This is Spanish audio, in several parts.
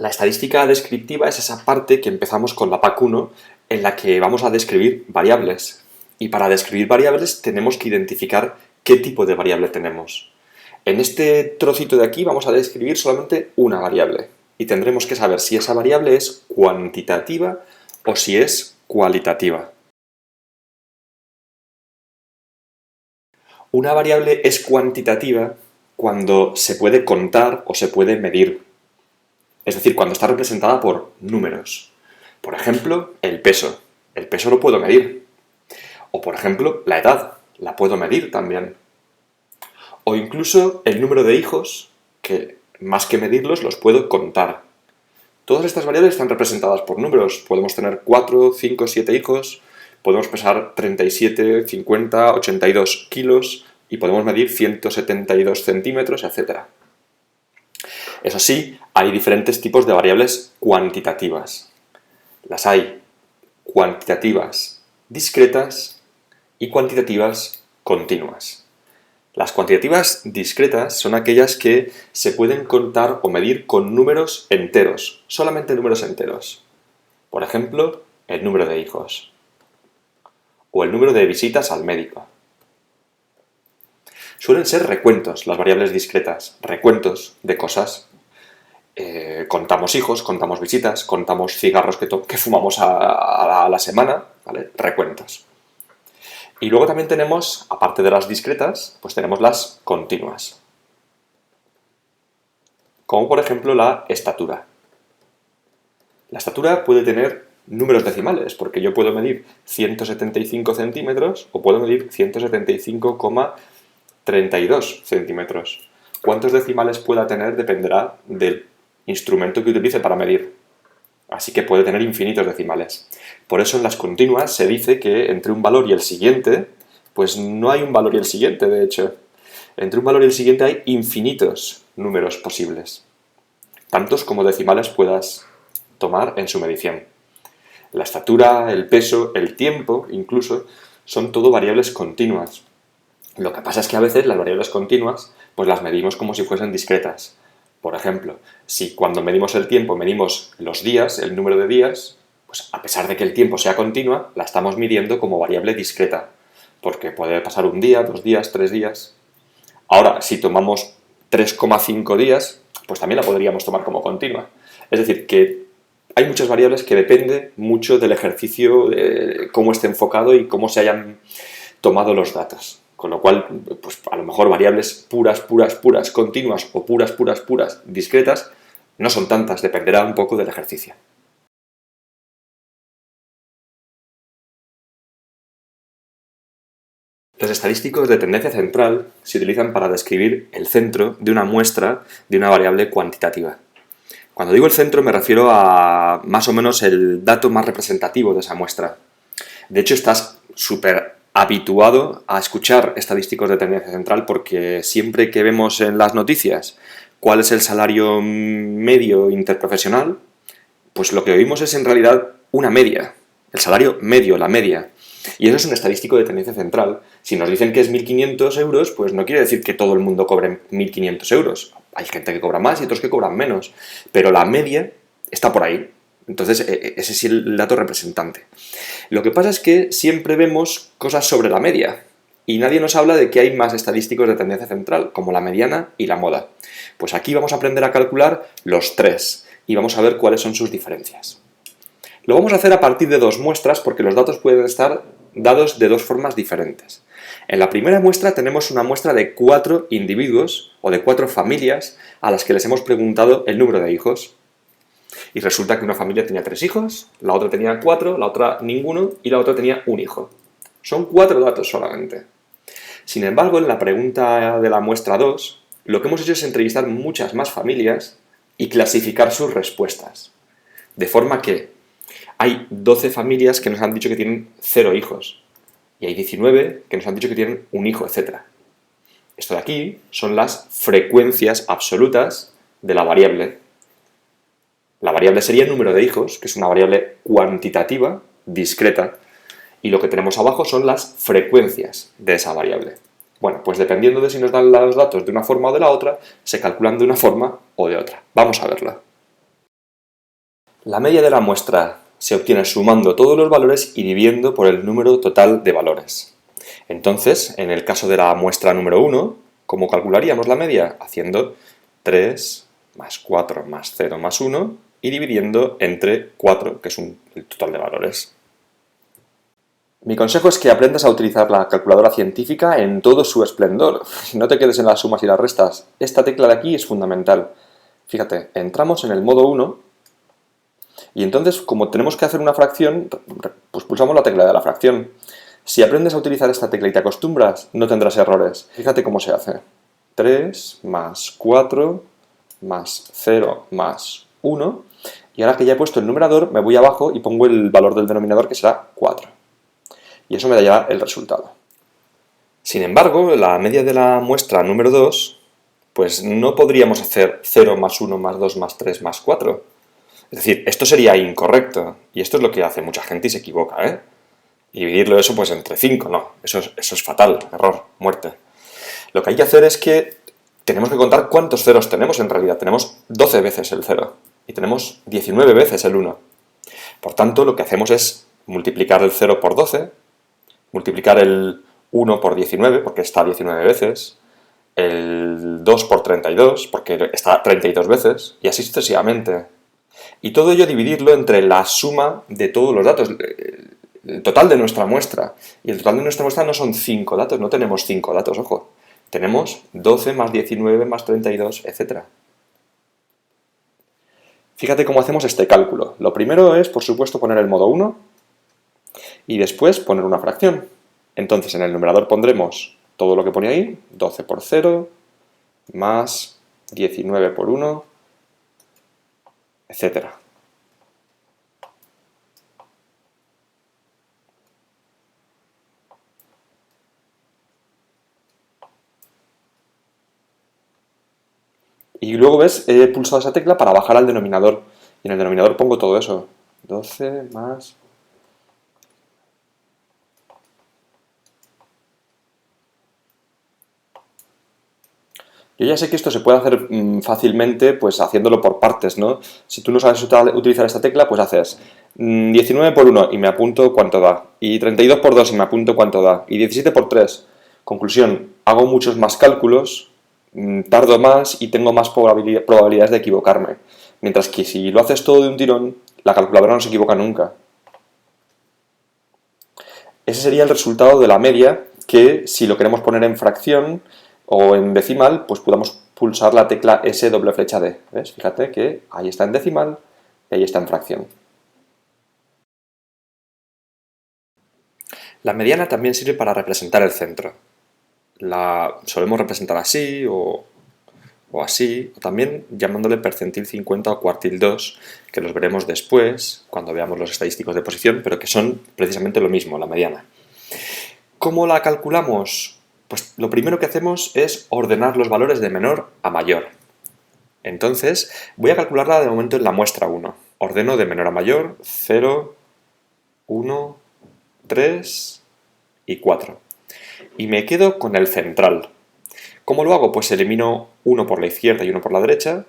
La estadística descriptiva es esa parte que empezamos con la PAC 1 en la que vamos a describir variables. Y para describir variables tenemos que identificar qué tipo de variable tenemos. En este trocito de aquí vamos a describir solamente una variable y tendremos que saber si esa variable es cuantitativa o si es cualitativa. Una variable es cuantitativa cuando se puede contar o se puede medir. Es decir, cuando está representada por números. Por ejemplo, el peso. El peso lo puedo medir. O, por ejemplo, la edad. La puedo medir también. O incluso el número de hijos, que más que medirlos, los puedo contar. Todas estas variables están representadas por números. Podemos tener 4, 5, 7 hijos, podemos pesar 37, 50, 82 kilos y podemos medir 172 centímetros, etc. Eso sí, hay diferentes tipos de variables cuantitativas. Las hay cuantitativas discretas y cuantitativas continuas. Las cuantitativas discretas son aquellas que se pueden contar o medir con números enteros, solamente números enteros. Por ejemplo, el número de hijos o el número de visitas al médico. Suelen ser recuentos las variables discretas, recuentos de cosas. Contamos hijos, contamos visitas, contamos cigarros que fumamos a la semana, ¿vale? Recuentos. Y luego también tenemos, aparte de las discretas, pues tenemos las continuas. Como por ejemplo la estatura. La estatura puede tener números decimales, porque yo puedo medir 175 centímetros o puedo medir 175,32 centímetros. ¿Cuántos decimales pueda tener? Dependerá del instrumento que utilice para medir. Así que puede tener infinitos decimales. Por eso en las continuas se dice que entre un valor y el siguiente, pues no hay un valor y el siguiente, de hecho. Entre un valor y el siguiente hay infinitos números posibles. Tantos como decimales puedas tomar en su medición. La estatura, el peso, el tiempo, incluso, son todo variables continuas. Lo que pasa es que a veces las variables continuas, pues las medimos como si fuesen discretas. Por ejemplo, si cuando medimos el tiempo medimos los días, el número de días, pues a pesar de que el tiempo sea continua, la estamos midiendo como variable discreta, porque puede pasar un día, 2 días, 3 días. Ahora, si tomamos 3,5 días, pues también la podríamos tomar como continua. Es decir, que hay muchas variables que dependen mucho del ejercicio, de cómo esté enfocado y cómo se hayan tomado los datos. Con lo cual, pues a lo mejor variables puras, continuas o puras, discretas, no son tantas, dependerá un poco del ejercicio. Los estadísticos de tendencia central se utilizan para describir el centro de una muestra de una variable cuantitativa. Cuando digo el centro me refiero a más o menos el dato más representativo de esa muestra. De hecho, estás súper habituado a escuchar estadísticos de tendencia central porque siempre que vemos en las noticias cuál es el salario medio interprofesional, pues lo que oímos es en realidad una media, el salario medio, la media. Y eso es un estadístico de tendencia central. Si nos dicen que es 1.500 euros, pues no quiere decir que todo el mundo cobre 1.500 euros. Hay gente que cobra más y otros que cobran menos, pero la media está por ahí. Entonces, ese es el dato representante. Lo que pasa es que siempre vemos cosas sobre la media y nadie nos habla de que hay más estadísticos de tendencia central, como la mediana y la moda. Pues aquí vamos a aprender a calcular los tres y vamos a ver cuáles son sus diferencias. Lo vamos a hacer a partir de 2 muestras porque los datos pueden estar dados de 2 formas diferentes. En la primera muestra tenemos una muestra de 4 individuos o de 4 familias a las que les hemos preguntado el número de hijos. Y resulta que una familia tenía 3 hijos, la otra tenía 4, la otra ninguno y la otra tenía un hijo. Son 4 datos solamente. Sin embargo, en la pregunta de la muestra 2, lo que hemos hecho es entrevistar muchas más familias y clasificar sus respuestas. De forma que hay 12 familias que nos han dicho que tienen 0 hijos y hay 19 que nos han dicho que tienen un hijo, etc. Esto de aquí son las frecuencias absolutas de la variable. La variable sería el número de hijos, que es una variable cuantitativa, discreta, y lo que tenemos abajo son las frecuencias de esa variable. Bueno, pues dependiendo de si nos dan los datos de una forma o de la otra, se calculan de una forma o de otra. Vamos a verla. La media de la muestra se obtiene sumando todos los valores y dividiendo por el número total de valores. Entonces, en el caso de la muestra número 1, ¿cómo calcularíamos la media? Haciendo 3 más 4 más 0 más 1 y dividiendo entre 4, que es el total de valores. Mi consejo es que aprendas a utilizar la calculadora científica en todo su esplendor. No te quedes en las sumas y las restas. Esta tecla de aquí es fundamental. Fíjate, entramos en el modo 1 y entonces, como tenemos que hacer una fracción, pues pulsamos la tecla de la fracción. Si aprendes a utilizar esta tecla y te acostumbras, no tendrás errores. Fíjate cómo se hace. 3 más 4 más 0 más 1. Y ahora que ya he puesto el numerador, me voy abajo y pongo el valor del denominador, que será 4. Y eso me da ya el resultado. Sin embargo, la media de la muestra número 2, pues no podríamos hacer 0 más 1 más 2 más 3 más 4. Es decir, esto sería incorrecto. Y esto es lo que hace mucha gente y se equivoca, ¿eh? Dividirlo eso pues entre 5, no. Eso es fatal, error, muerte. Lo que hay que hacer es que tenemos que contar cuántos ceros tenemos en realidad. Tenemos 12 veces el 0 y tenemos 19 veces el 1. Por tanto, lo que hacemos es multiplicar el 0 por 12, multiplicar el 1 por 19, porque está 19 veces, el 2 por 32, porque está 32 veces, y así sucesivamente. Y todo ello dividirlo entre la suma de todos los datos, el total de nuestra muestra. Y el total de nuestra muestra no son 5 datos, no tenemos 5 datos, ojo. Tenemos 12 más 19 más 32, etc. Fíjate cómo hacemos este cálculo. Lo primero es, por supuesto, poner el modo 1 y después poner una fracción. Entonces, en el numerador pondremos todo lo que pone ahí, 12 por 0, más 19 por 1, etc. Y luego, ¿ves? He pulsado esa tecla para bajar al denominador. Y en el denominador pongo todo eso. 12 más... Yo ya sé que esto se puede hacer fácilmente, pues haciéndolo por partes, ¿no? Si tú no sabes utilizar esta tecla, pues haces 19 por 1 y me apunto cuánto da. Y 32 por 2 y me apunto cuánto da. Y 17 por 3. Conclusión, hago muchos más cálculos, tardo más y tengo más probabilidades de equivocarme. Mientras que si lo haces todo de un tirón, la calculadora no se equivoca nunca. Ese sería el resultado de la media, que si lo queremos poner en fracción o en decimal, pues podamos pulsar la tecla S doble flecha D. ¿Ves? Fíjate que ahí está en decimal y ahí está en fracción. La mediana también sirve para representar el centro. La solemos representar así o así, o también llamándole percentil 50 o cuartil 2, que los veremos después, cuando veamos los estadísticos de posición, pero que son precisamente lo mismo, la mediana. ¿Cómo la calculamos? Pues lo primero que hacemos es ordenar los valores de menor a mayor. Entonces, voy a calcularla de momento en la muestra 1. Ordeno de menor a mayor 0, 1, 3 y 4. Y me quedo con el central. ¿Cómo lo hago? Pues elimino uno por la izquierda y uno por la derecha.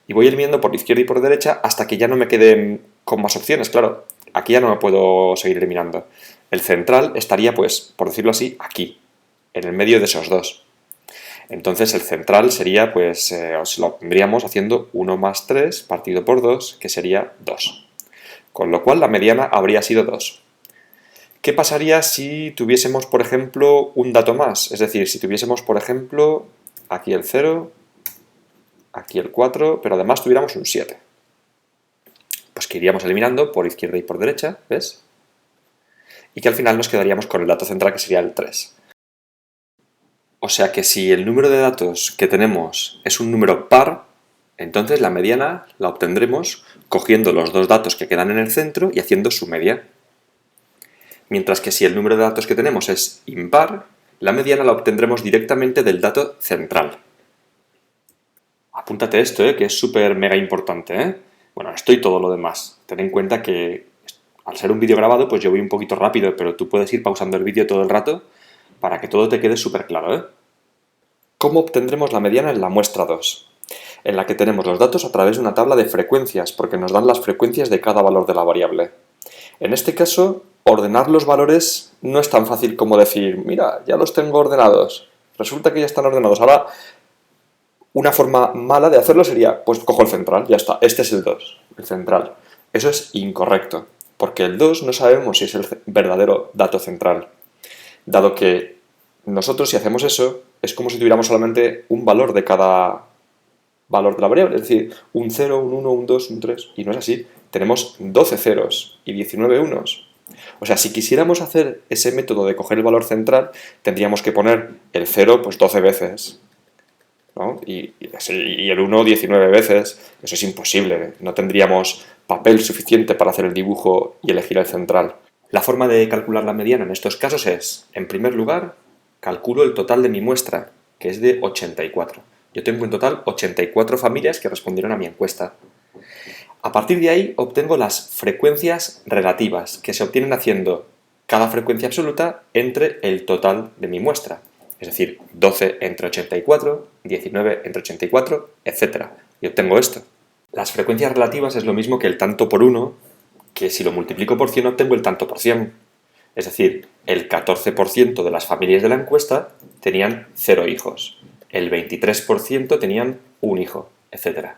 Y voy eliminando por la izquierda y por derecha hasta que ya no me queden con más opciones, claro. Aquí ya no me puedo seguir eliminando. El central estaría, pues, por decirlo así, aquí, en el medio de esos dos. Entonces el central sería, pues, lo tendríamos haciendo 1 más 3 partido por 2, que sería 2. Con lo cual la mediana habría sido 2. ¿Qué pasaría si tuviésemos, por ejemplo, un dato más? Es decir, si tuviésemos, por ejemplo, aquí el 0, aquí el 4, pero además tuviéramos un 7. Pues que iríamos eliminando por izquierda y por derecha, ¿ves? Y que al final nos quedaríamos con el dato central, que sería el 3. O sea que si el número de datos que tenemos es un número par, entonces la mediana la obtendremos cogiendo los dos datos que quedan en el centro y haciendo su media. Mientras que si el número de datos que tenemos es impar, la mediana la obtendremos directamente del dato central. Apúntate esto, que es súper mega importante, Bueno, esto y todo lo demás. Ten en cuenta que al ser un vídeo grabado, pues yo voy un poquito rápido, pero tú puedes ir pausando el vídeo todo el rato para que todo te quede súper claro, ¿Cómo obtendremos la mediana en la muestra 2? en la que tenemos los datos a través de una tabla de frecuencias, porque nos dan las frecuencias de cada valor de la variable. En este caso, ordenar los valores no es tan fácil como decir, mira, ya los tengo ordenados. Resulta que ya están ordenados. Ahora, una forma mala de hacerlo sería, pues cojo el central, ya está, este es el 2, el central. Eso es incorrecto, porque el 2 no sabemos si es el verdadero dato central, dado que nosotros, si hacemos eso, es como si tuviéramos solamente un valor de cada valor de la variable, es decir, un 0, un 1, un 2, un 3, y no es así. Tenemos 12 ceros y 19 unos. O sea, si quisiéramos hacer ese método de coger el valor central, tendríamos que poner el 0 pues 12 veces, ¿no? Y el 1 19 veces. Eso es imposible. No tendríamos papel suficiente para hacer el dibujo y elegir el central. La forma de calcular la mediana en estos casos es, en primer lugar, calculo el total de mi muestra, que es de 84. Yo tengo en total 84 familias que respondieron a mi encuesta. A partir de ahí obtengo las frecuencias relativas, que se obtienen haciendo cada frecuencia absoluta entre el total de mi muestra. Es decir, 12 entre 84, 19 entre 84, etc. Y obtengo esto. Las frecuencias relativas es lo mismo que el tanto por 1, que si lo multiplico por 100 obtengo el tanto por 100. Es decir, el 14% de las familias de la encuesta tenían 0 hijos, el 23% tenían 1 hijo, etc.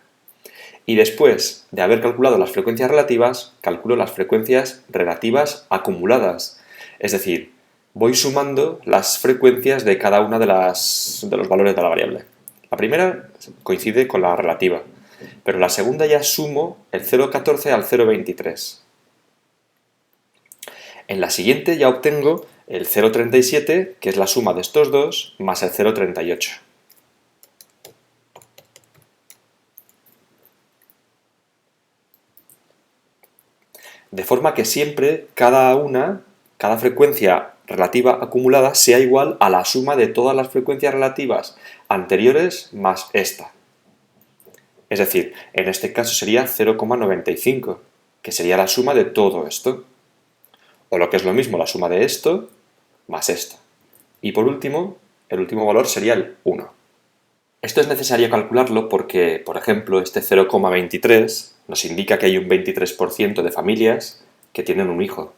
Y después de haber calculado las frecuencias relativas, calculo las frecuencias relativas acumuladas. Es decir, voy sumando las frecuencias de cada una de los valores de la variable. La primera coincide con la relativa, pero la segunda ya sumo el 0,14 al 0,23. En la siguiente ya obtengo el 0,37, que es la suma de estos dos, más el 0,38. De forma que siempre cada frecuencia relativa acumulada sea igual a la suma de todas las frecuencias relativas anteriores más esta. Es decir, en este caso sería 0,95, que sería la suma de todo esto. O lo que es lo mismo, la suma de esto más esto. Y por último, el último valor sería el 1. Esto es necesario calcularlo porque, por ejemplo, este 0,23 nos indica que hay un 23% de familias que tienen un hijo.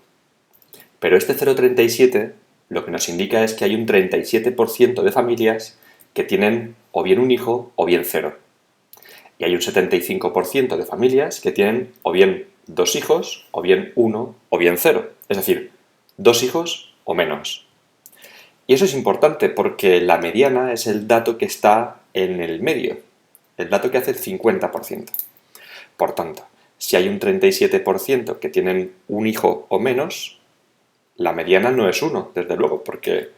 Pero este 0,37 lo que nos indica es que hay un 37% de familias que tienen o bien un hijo o bien 0. Y hay un 75% de familias que tienen o bien 2 hijos, o bien 1, o bien 0. Es decir, 2 hijos o menos. Y eso es importante porque la mediana es el dato que está en el medio, el dato que hace el 50%. Por tanto, si hay un 37% que tienen un hijo o menos, la mediana no es 1, desde luego, porque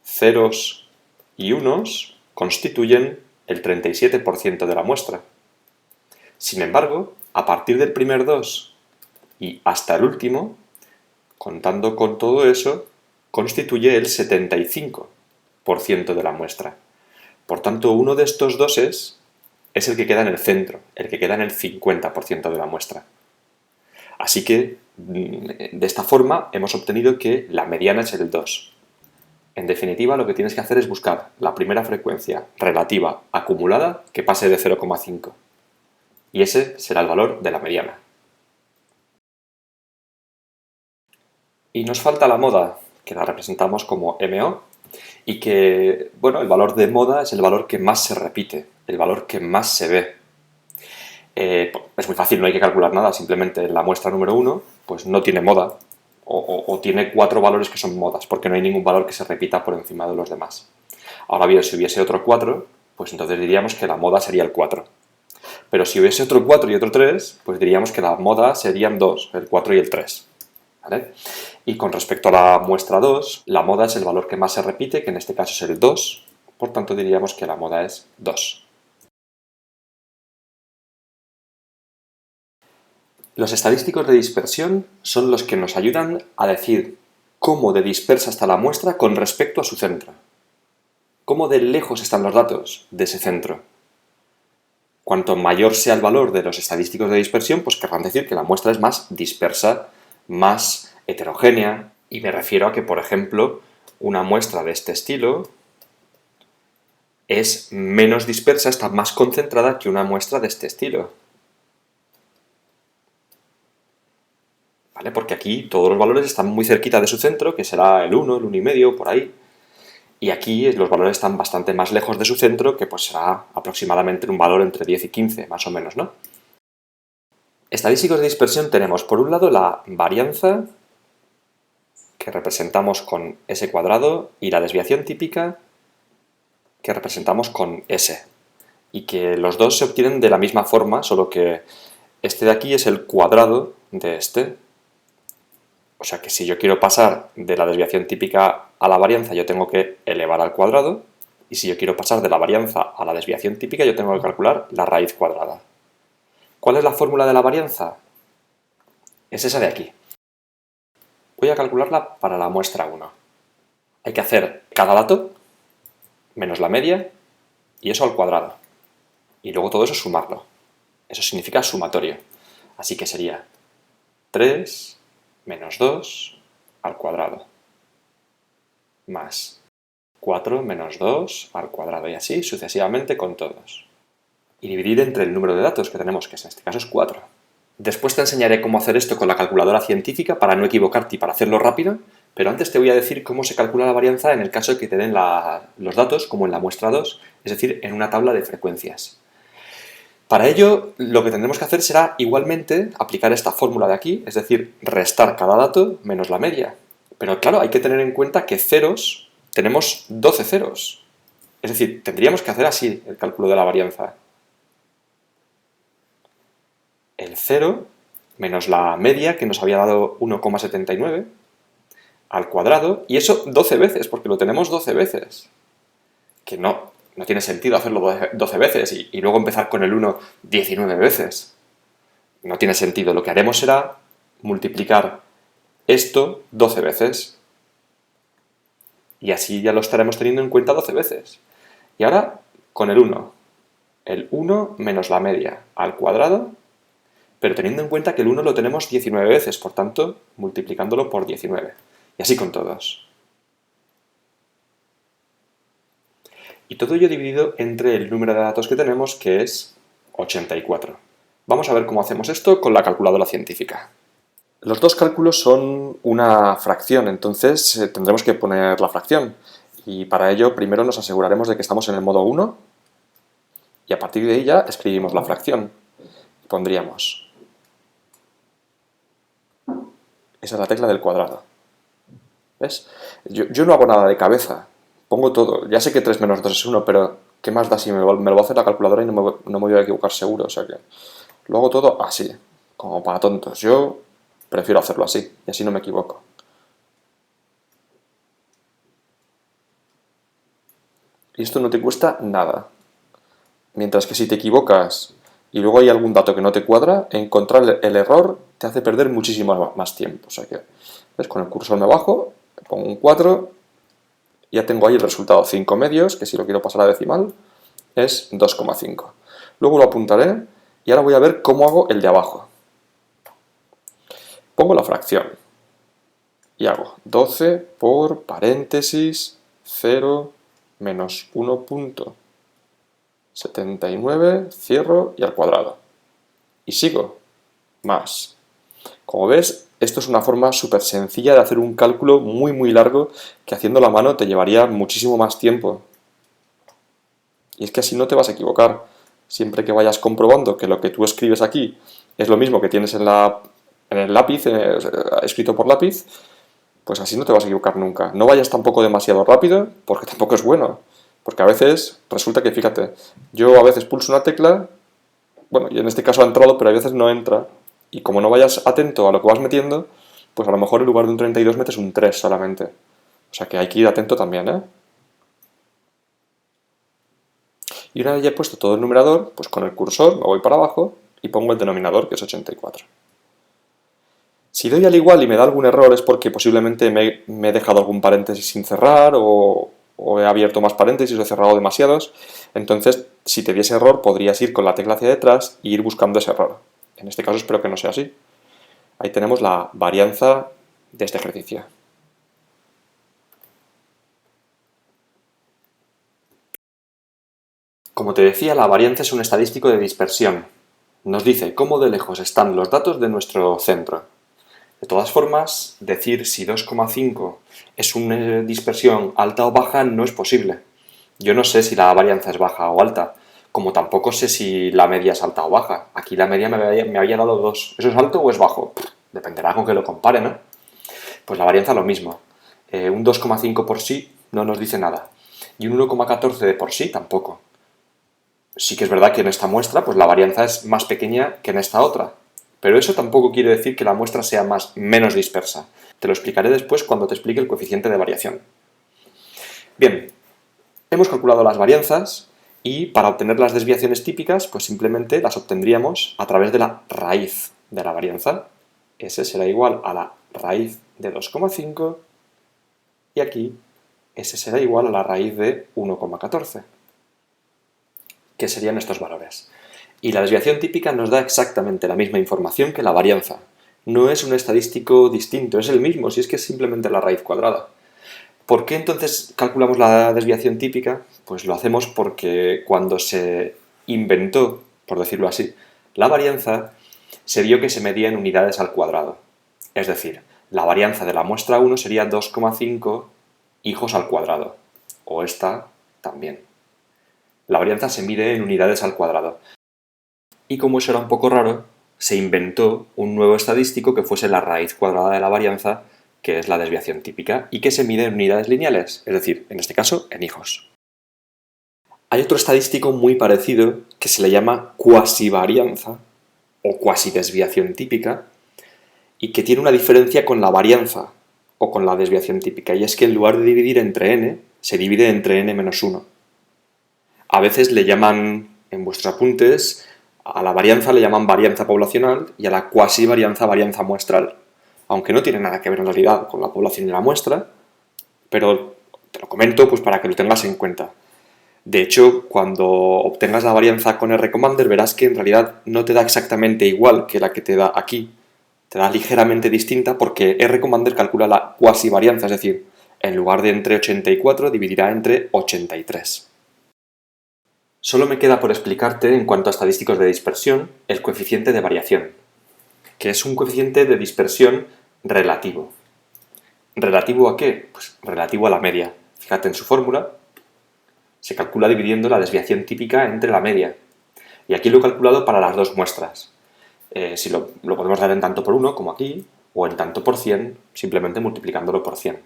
ceros y unos constituyen el 37% de la muestra. Sin embargo, a partir del primer 2 y hasta el último, contando con todo eso, constituye el 75% de la muestra. Por tanto, uno de estos doses es el que queda en el centro, el que queda en el 50% de la muestra. Así que, de esta forma, hemos obtenido que la mediana es el 2. En definitiva, lo que tienes que hacer es buscar la primera frecuencia relativa acumulada que pase de 0,5. Y ese será el valor de la mediana. Y nos falta la moda, que la representamos como MO, y que, bueno, el valor de moda es el valor que más se repite, el valor que más se ve. Es muy fácil, no hay que calcular nada, simplemente la muestra número 1 pues no tiene moda, o tiene 4 valores que son modas, porque no hay ningún valor que se repita por encima de los demás. Ahora bien, si hubiese otro 4, pues entonces diríamos que la moda sería el 4. Pero si hubiese otro 4 y otro 3, pues diríamos que la moda serían 2, el 4 y el 3. ¿Vale? Y con respecto a la muestra 2, la moda es el valor que más se repite, que en este caso es el 2, por tanto diríamos que la moda es 2. Los estadísticos de dispersión son los que nos ayudan a decir cómo de dispersa está la muestra con respecto a su centro. Cómo de lejos están los datos de ese centro. Cuanto mayor sea el valor de los estadísticos de dispersión, pues querrán decir que la muestra es más dispersa, más heterogénea, y me refiero a que, por ejemplo, una muestra de este estilo es menos dispersa, está más concentrada que una muestra de este estilo. ¿Vale? Porque aquí todos los valores están muy cerquita de su centro, que será el 1, el 1,5, por ahí. Y aquí los valores están bastante más lejos de su centro, que pues será aproximadamente un valor entre 10 y 15, más o menos, ¿no? Estadísticos de dispersión tenemos, por un lado, la varianza, que representamos con S cuadrado, y la desviación típica, que representamos con S. Y que los dos se obtienen de la misma forma, solo que este de aquí es el cuadrado de este. O sea que si yo quiero pasar de la desviación típica a la varianza, yo tengo que elevar al cuadrado. Y si yo quiero pasar de la varianza a la desviación típica, yo tengo que calcular la raíz cuadrada. ¿Cuál es la fórmula de la varianza? Es esa de aquí. Voy a calcularla para la muestra 1. Hay que hacer cada dato menos la media y eso al cuadrado. Y luego todo eso sumarlo. Eso significa sumatorio. Así que sería 3 menos 2 al cuadrado más 4 menos 2 al cuadrado y así sucesivamente con todos. Y dividir entre el número de datos que tenemos, que en este caso es 4. Después te enseñaré cómo hacer esto con la calculadora científica para no equivocarte y para hacerlo rápido, pero antes te voy a decir cómo se calcula la varianza en el caso de que te den los datos, como en la muestra 2, es decir, en una tabla de frecuencias. Para ello, lo que tendremos que hacer será igualmente aplicar esta fórmula de aquí, es decir, restar cada dato menos la media. Pero claro, hay que tener en cuenta que ceros, tenemos 12 ceros. Es decir, tendríamos que hacer así el cálculo de la varianza. El 0 menos la media, que nos había dado 1,79, al cuadrado, y eso 12 veces, porque lo tenemos 12 veces. Que no tiene sentido hacerlo 12 veces y luego empezar con el 1 19 veces. No tiene sentido. Lo que haremos será multiplicar esto 12 veces. Y así ya lo estaremos teniendo en cuenta 12 veces. Y ahora con el 1. El 1 menos la media al cuadrado, pero teniendo en cuenta que el 1 lo tenemos 19 veces, por tanto, multiplicándolo por 19. Y así con todos. Y todo ello dividido entre el número de datos que tenemos, que es 84. Vamos a ver cómo hacemos esto con la calculadora científica. Los dos cálculos son una fracción, entonces tendremos que poner la fracción. Y para ello primero nos aseguraremos de que estamos en el modo 1 y a partir de ahí ya escribimos la fracción. Pondríamos, esa es la tecla del cuadrado. ¿Ves? Yo no hago nada de cabeza, pongo todo. Ya sé que 3 menos 2 es 1, pero ¿qué más da si me lo va a hacer la calculadora y no me voy a equivocar seguro? O sea que lo hago todo así, como para tontos. Yo prefiero hacerlo así y así no me equivoco. Y esto no te cuesta nada. Mientras que si te equivocas y luego hay algún dato que no te cuadra, encontrar el error te hace perder muchísimo más tiempo. O sea que, ¿ves? Con el cursor me bajo, pongo un 4, ya tengo ahí el resultado 5 medios, que si lo quiero pasar a decimal es 2,5. Luego lo apuntaré y ahora voy a ver cómo hago el de abajo. Pongo la fracción y hago 12 por paréntesis 0 menos 1,79, cierro y al cuadrado. Y sigo, más. Como ves, esto es una forma súper sencilla de hacer un cálculo muy largo que haciendo la mano te llevaría muchísimo más tiempo. Y es que así no te vas a equivocar. Siempre que vayas comprobando que lo que tú escribes aquí es lo mismo que tienes en el lápiz, escrito por lápiz, pues así no te vas a equivocar nunca. No vayas tampoco demasiado rápido, porque tampoco es bueno. Porque a veces resulta que, fíjate, yo a veces pulso una tecla, bueno, y en este caso ha entrado, pero a veces no entra. Y como no vayas atento a lo que vas metiendo, pues a lo mejor en lugar de un 32 metes un 3 solamente. O sea que hay que ir atento también, ¿eh? Y una vez ya he puesto todo el numerador, pues con el cursor me voy para abajo y pongo el denominador, que es 84. Si doy al igual y me da algún error es porque posiblemente me he dejado algún paréntesis sin cerrar o he abierto más paréntesis o he cerrado demasiados. Entonces, si te diese error, podrías ir con la tecla hacia detrás e ir buscando ese error. En este caso espero que no sea así. Ahí tenemos la varianza de este ejercicio. Como te decía, la varianza es un estadístico de dispersión. Nos dice cómo de lejos están los datos de nuestro centro. De todas formas, decir si 2,5 es una dispersión alta o baja no es posible. Yo no sé si la varianza es baja o alta, como tampoco sé si la media es alta o baja. Aquí la media me había dado 2. ¿Eso es alto o es bajo? Dependerá con que lo compare, ¿no? Pues la varianza lo mismo. Un 2,5 por sí no nos dice nada. Y un 1,14 de por sí tampoco. Sí que es verdad que en esta muestra pues la varianza es más pequeña que en esta otra. Pero eso tampoco quiere decir que la muestra sea menos dispersa. Te lo explicaré después cuando te explique el coeficiente de variación. Bien, hemos calculado las varianzas y para obtener las desviaciones típicas pues simplemente las obtendríamos a través de la raíz de la varianza. S será igual a la raíz de 2,5 y aquí S será igual a la raíz de 1,14, que serían estos valores. Y la desviación típica nos da exactamente la misma información que la varianza. No es un estadístico distinto, es el mismo, si es que es simplemente la raíz cuadrada. ¿Por qué entonces calculamos la desviación típica? Pues lo hacemos porque cuando se inventó, por decirlo así, la varianza, se vio que se medía en unidades al cuadrado. Es decir, la varianza de la muestra 1 sería 2,5 hijos al cuadrado. O esta también. La varianza se mide en unidades al cuadrado. Y como eso era un poco raro, se inventó un nuevo estadístico que fuese la raíz cuadrada de la varianza, que es la desviación típica, y que se mide en unidades lineales, es decir, en este caso, en hijos. Hay otro estadístico muy parecido que se le llama cuasivarianza o cuasidesviación típica y que tiene una diferencia con la varianza o con la desviación típica, y es que en lugar de dividir entre n, se divide entre n-1. A veces le llaman, en vuestros apuntes, a la varianza le llaman varianza poblacional y a la cuasivarianza varianza muestral, aunque no tiene nada que ver en realidad con la población y la muestra, pero te lo comento pues para que lo tengas en cuenta. De hecho, cuando obtengas la varianza con RCommander verás que en realidad no te da exactamente igual que la que te da aquí, te da ligeramente distinta porque RCommander calcula la cuasivarianza, es decir, en lugar de entre 84 dividirá entre 83. Solo me queda por explicarte, en cuanto a estadísticos de dispersión, el coeficiente de variación, que es un coeficiente de dispersión relativo. ¿Relativo a qué? Pues relativo a la media. Fíjate en su fórmula, se calcula dividiendo la desviación típica entre la media. Y aquí lo he calculado para las dos muestras. Si lo podemos dar en tanto por 1, como aquí, o en tanto por 100, simplemente multiplicándolo por 100.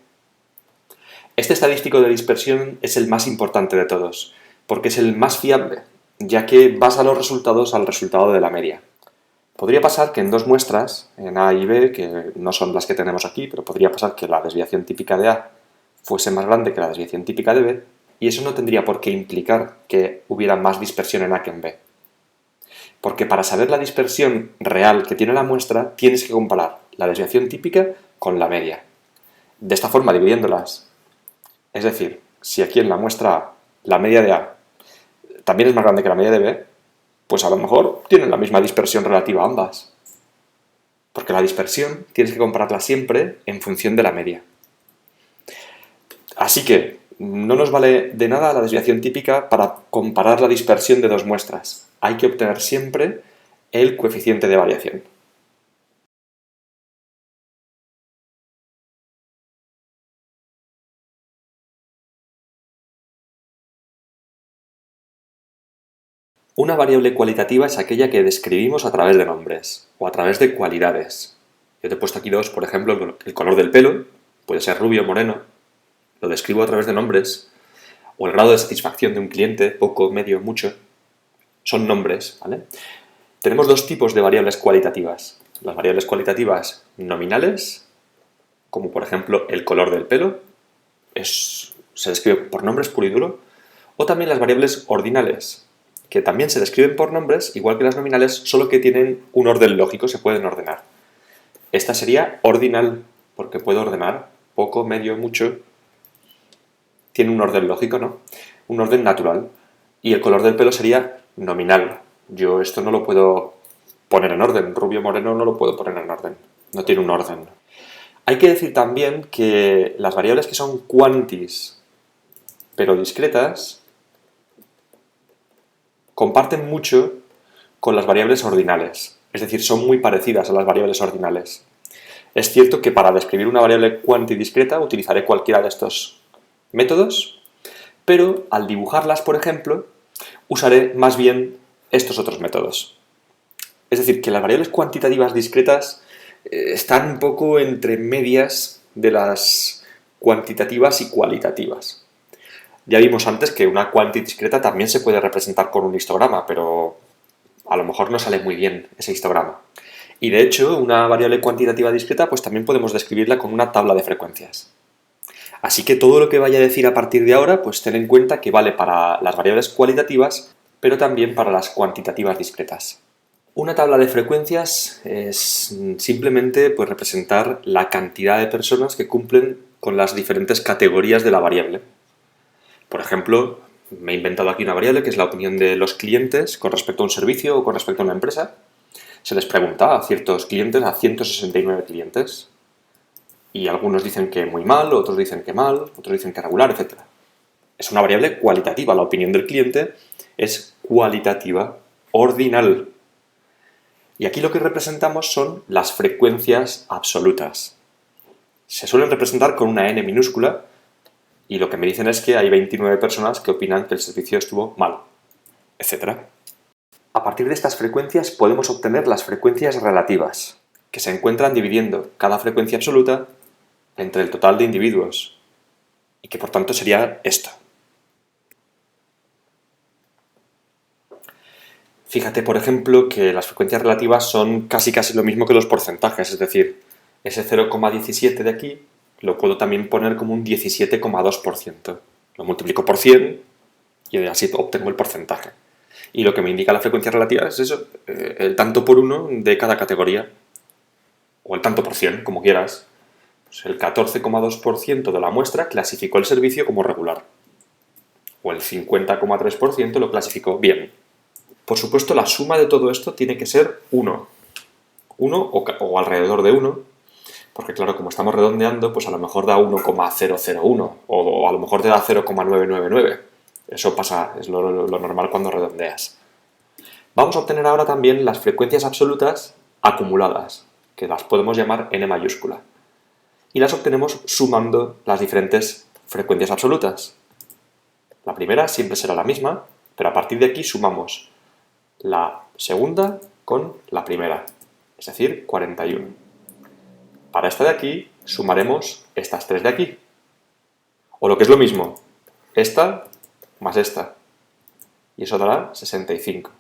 Este estadístico de dispersión es el más importante de todos, porque es el más fiable, ya que basa los resultados al resultado de la media. Podría pasar que en dos muestras, en A y B, que no son las que tenemos aquí, pero podría pasar que la desviación típica de A fuese más grande que la desviación típica de B, y eso no tendría por qué implicar que hubiera más dispersión en A que en B. Porque para saber la dispersión real que tiene la muestra, tienes que comparar la desviación típica con la media. De esta forma, dividiéndolas. Es decir, si aquí en la muestra A, la media de A también es más grande que la media de B, pues a lo mejor tienen la misma dispersión relativa ambas. Porque la dispersión tienes que compararla siempre en función de la media. Así que no nos vale de nada la desviación típica para comparar la dispersión de dos muestras. Hay que obtener siempre el coeficiente de variación. Una variable cualitativa es aquella que describimos a través de nombres o a través de cualidades. Yo te he puesto aquí dos, por ejemplo, el color del pelo, puede ser rubio o moreno, lo describo a través de nombres, o el grado de satisfacción de un cliente, poco, medio, mucho, son nombres, ¿vale? Tenemos dos tipos de variables cualitativas. Las variables cualitativas nominales, como por ejemplo el color del pelo, se describe por nombres puro y duro, o también las variables ordinales, que también se describen por nombres, igual que las nominales, solo que tienen un orden lógico, se pueden ordenar. Esta sería ordinal, porque puedo ordenar poco, medio, mucho. Tiene un orden lógico, ¿no? Un orden natural. Y el color del pelo sería nominal. Yo esto no lo puedo poner en orden. Rubio, moreno no lo puedo poner en orden. No tiene un orden. Hay que decir también que las variables que son quantis, pero discretas, comparten mucho con las variables ordinales, es decir, son muy parecidas a las variables ordinales. Es cierto que para describir una variable cuantidiscreta utilizaré cualquiera de estos métodos, pero al dibujarlas, por ejemplo, usaré más bien estos otros métodos. Es decir, que las variables cuantitativas discretas están un poco entre medias de las cuantitativas y cualitativas. Ya vimos antes que una cuantidiscreta también se puede representar con un histograma, pero a lo mejor no sale muy bien ese histograma. Y de hecho, una variable cuantitativa discreta pues también podemos describirla con una tabla de frecuencias. Así que todo lo que vaya a decir a partir de ahora, pues ten en cuenta que vale para las variables cualitativas, pero también para las cuantitativas discretas. Una tabla de frecuencias es simplemente pues, representar la cantidad de personas que cumplen con las diferentes categorías de la variable. Por ejemplo, me he inventado aquí una variable que es la opinión de los clientes con respecto a un servicio o con respecto a una empresa. Se les pregunta a ciertos clientes, a 169 clientes, y algunos dicen que muy mal, otros dicen que mal, otros dicen que regular, etc. Es una variable cualitativa, la opinión del cliente es cualitativa, ordinal. Y aquí lo que representamos son las frecuencias absolutas. Se suelen representar con una n minúscula y lo que me dicen es que hay 29 personas que opinan que el servicio estuvo mal, etc. A partir de estas frecuencias podemos obtener las frecuencias relativas, que se encuentran dividiendo cada frecuencia absoluta entre el total de individuos, y que por tanto sería esto. Fíjate, por ejemplo, que las frecuencias relativas son casi lo mismo que los porcentajes, es decir, ese 0,17 de aquí lo puedo también poner como un 17,2%. Lo multiplico por 100 y así obtengo el porcentaje. Y lo que me indica la frecuencia relativa es eso, el tanto por uno de cada categoría, o el tanto por 100, como quieras. Pues el 14,2% de la muestra clasificó el servicio como regular, o el 50,3% lo clasificó bien. Por supuesto, la suma de todo esto tiene que ser 1 o alrededor de 1, porque claro, como estamos redondeando, pues a lo mejor da 1,001 o a lo mejor te da 0,999. Eso pasa, es lo normal cuando redondeas. Vamos a obtener ahora también las frecuencias absolutas acumuladas, que las podemos llamar n mayúscula. Y las obtenemos sumando las diferentes frecuencias absolutas. La primera siempre será la misma, pero a partir de aquí sumamos la segunda con la primera, es decir, 41. Para esta de aquí sumaremos estas tres de aquí. O lo que es lo mismo, esta más esta. Y eso dará 65.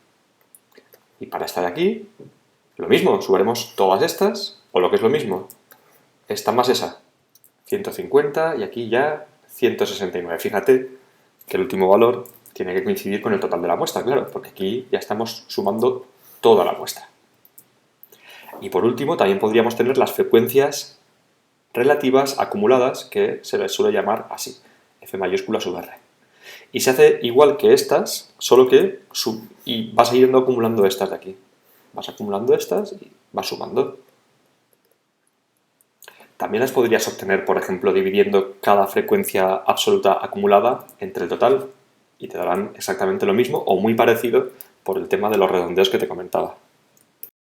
Y para esta de aquí, lo mismo, sumaremos todas estas, o lo que es lo mismo, esta más esa. 150 y aquí ya 169. Fíjate que el último valor tiene que coincidir con el total de la muestra, claro, porque aquí ya estamos sumando toda la muestra. Y por último, también podríamos tener las frecuencias relativas acumuladas, que se les suele llamar así, F mayúscula sub R. Y se hace igual que estas, solo que y vas yendo acumulando estas de aquí. Vas acumulando estas y vas sumando. También las podrías obtener, por ejemplo, dividiendo cada frecuencia absoluta acumulada entre el total y te darán exactamente lo mismo o muy parecido por el tema de los redondeos que te comentaba.